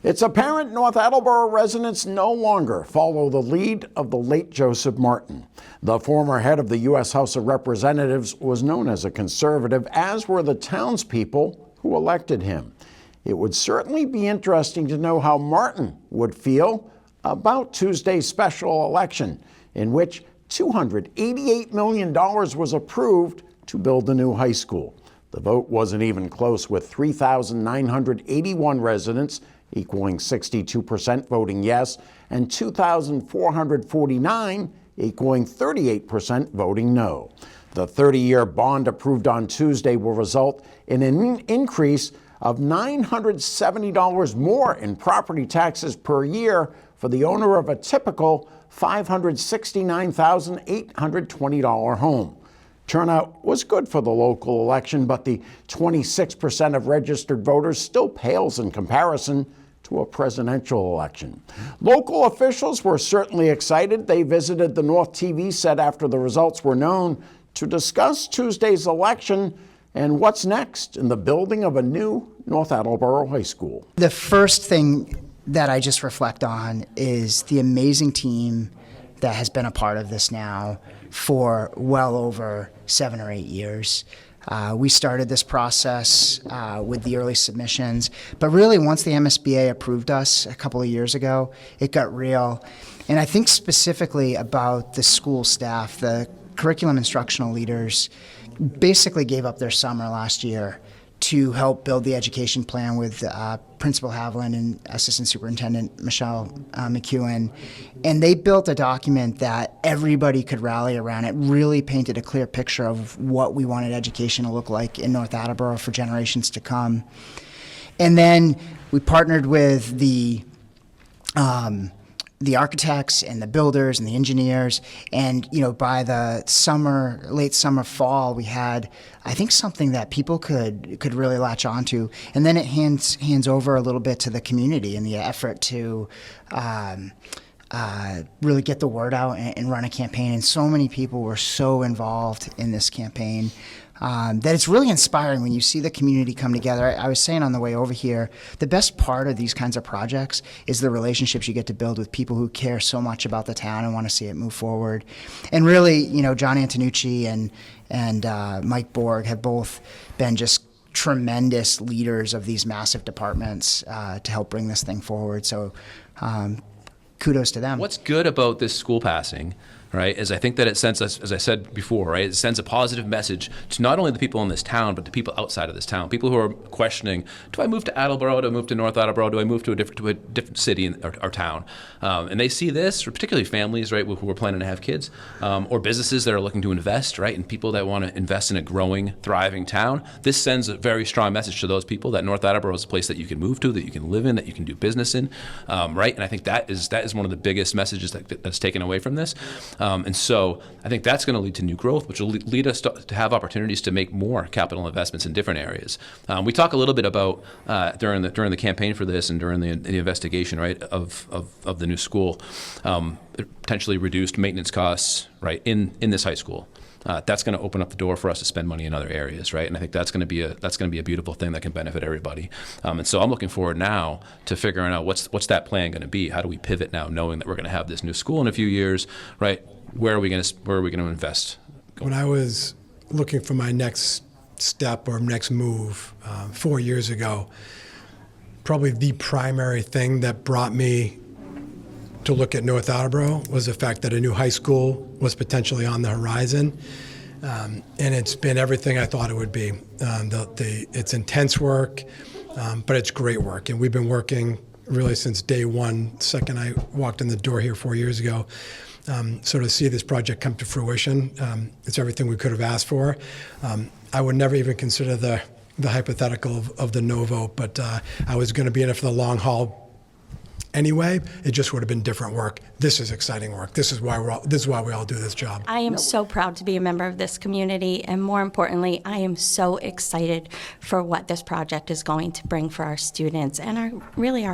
It's apparent North Attleboro residents no longer follow the lead of the late Joseph Martin. The former head of the U.S. House of Representatives was known as a conservative, as were the townspeople who elected him. It would certainly be interesting to know how Martin would feel about Tuesday's special election, in which $288 million was approved to build a new high school. The vote wasn't even close, with 3,981 residents, equaling 62% voting yes, and 2,449 equaling 38% voting no. The 30-year bond approved on Tuesday will result in an increase of $970 more in property taxes per year for the owner of a typical $569,820 home. Turnout was good for the local election, but the 26% of registered voters still pales in comparison to a presidential election. Local officials were certainly excited. They visited the North TV set after the results were known to discuss Tuesday's election and what's next in the building of a new North Attleboro High School. The first thing that I just reflect on is the amazing team that has been a part of this now for well over 7 or 8 years. We started this process with the early submissions, but really once the MSBA approved us a couple of years ago, it got real. And I think specifically about the school staff, the curriculum instructional leaders basically gave up their summer last year to help build the education plan with Principal Haviland and Assistant Superintendent Michelle McEwen. And they built a document that everybody could rally around. It really painted a clear picture of what we wanted education to look like in North Attleboro for generations to come. And then we partnered with the architects and the builders and the engineers, and by the summer, late summer, fall, we had, I think, something that people could really latch onto. And then it hands over a little bit to the community in the effort to really get the word out and run a campaign. And so many people were so involved in this campaign that it's really inspiring when you see the community come together. I was saying on the way over here, the best part of these kinds of projects is the relationships you get to build with people who care so much about the town and want to see it move forward. And really, John Antonucci and Mike Borg have both been just tremendous leaders of these massive departments to help bring this thing forward. So kudos to them. What's good about this school passing, right, is I think that it sends us, as I said before, right, it sends a positive message to not only the people in this town, but to people outside of this town, people who are questioning, do I move to Attleboro, do I move to North Attleboro, do I move to a different city or town? And they see this, or particularly families, right, who are planning to have kids, or businesses that are looking to invest, right, and people that want to invest in a growing, thriving town. This sends a very strong message to those people that North Attleboro is a place that you can move to, that you can live in, that you can do business in, right? And I think that is one of the biggest messages that's taken away from this. And so I think that's going to lead to new growth, which will lead us to have opportunities to make more capital investments in different areas. We talk a little bit about during the campaign for this and during the investigation, right, of the new school, potentially reduced maintenance costs, right, in this high school. That's going to open up the door for us to spend money in other areas, right? And I think that's going to be a beautiful thing that can benefit everybody. And so I'm looking forward now to figuring out what's that plan going to be. How do we pivot now, knowing that we're going to have this new school in a few years, right? Where are we going to invest? When I was looking for my next step or next move 4 years ago, probably the primary thing that brought me to look at North Attleboro was the fact that a new high school was potentially on the horizon. And it's been everything I thought it would be. It's intense work, but it's great work. And we've been working really since day one, second I walked in the door here 4 years ago. So to see this project come to fruition, it's everything we could have asked for. I would never even consider the hypothetical of the no vote, but I was going to be in it for the long haul anyway. It just would have been different work. This is exciting work. This is why we all do this job. I am so proud to be a member of this community, and more importantly, I am so excited for what this project is going to bring for our students and our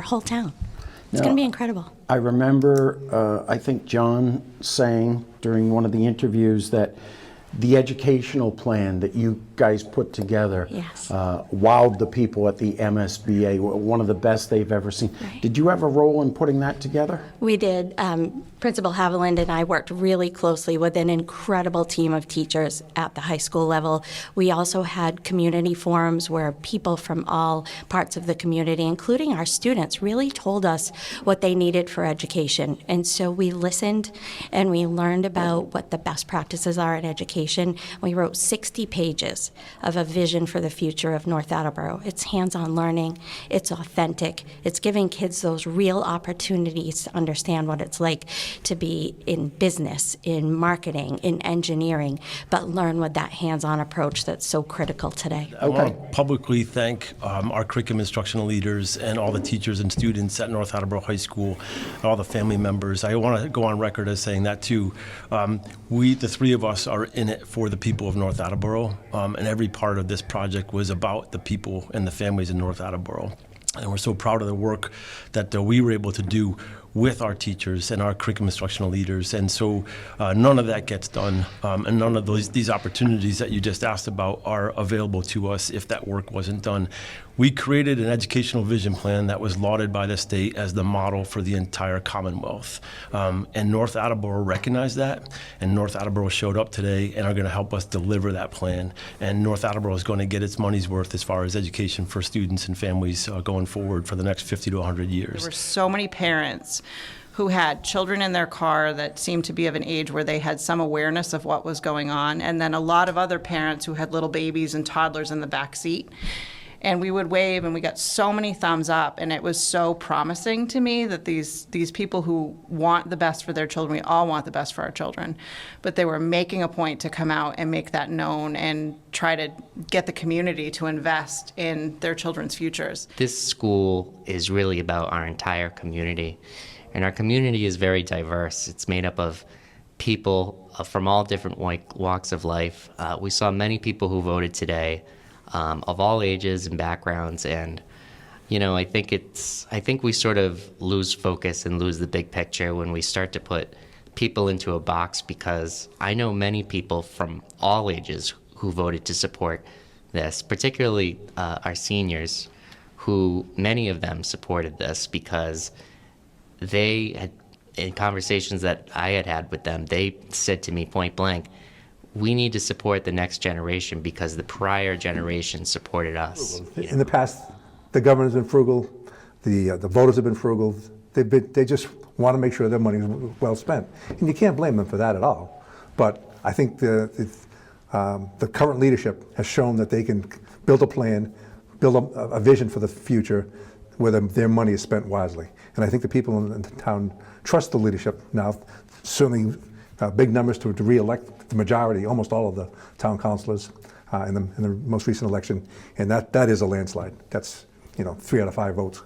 whole town. It's going to be incredible. I remember, I think John saying during one of the interviews that The educational plan that you guys put together Yes. wowed the people at the MSBA, one of the best they've ever seen. Right. Did you have a role in putting that together? We did. Principal Haviland and I worked really closely with an incredible team of teachers at the high school level. We also had community forums where people from all parts of the community, including our students, really told us what they needed for education. And so we listened and we learned about what the best practices are in education. We wrote 60 pages of a vision for the future of North Attleboro. It's hands-on learning, it's authentic, it's giving kids those real opportunities to understand what it's like to be in business, in marketing, in engineering, but learn with that hands-on approach that's so critical today. I want to publicly thank our curriculum instructional leaders and all the teachers and students at North Attleboro High School, and all the family members. I want to go on record as saying that too. We, the three of us, are in it for the people of North Attleboro, and every part of this project was about the people and the families in North Attleboro. And we're so proud of the work that we were able to do with our teachers and our curriculum instructional leaders. And so none of that gets done, and none of these opportunities that you just asked about are available to us if that work wasn't done. We created an educational vision plan that was lauded by the state as the model for the entire Commonwealth. And North Attleboro recognized that, and North Attleboro showed up today and are going to help us deliver that plan. And North Attleboro is going to get its money's worth as far as education for students and families going forward for the next 50 to 100 years. There were so many parents who had children in their car that seemed to be of an age where they had some awareness of what was going on, and then a lot of other parents who had little babies and toddlers in the back seat. And we would wave, and we got so many thumbs up, and it was so promising to me that these people who want the best for their children, we all want the best for our children, but they were making a point to come out and make that known and try to get the community to invest in their children's futures. This school is really about our entire community, and our community is very diverse. It's made up of people from all different walks of life. We saw many people who voted today, of all ages and backgrounds, and I think we sort of lose focus and lose the big picture when we start to put people into a box, because I know many people from all ages who voted to support this, particularly our seniors, who many of them supported this because they had, in conversations that I had with them, they said to me point blank, we need to support the next generation because the prior generation supported us. In the past, the government's been frugal, the voters have been frugal. They just want to make sure their money is well spent, and you can't blame them for that at all. But I think the current leadership has shown that they can build a plan, build a vision for the future, where their money is spent wisely. And I think the people in the town trust the leadership now. Certainly, big numbers to re-elect the majority, almost all of the town councilors in the most recent election, and that is a landslide. That's 3 out of 5 votes.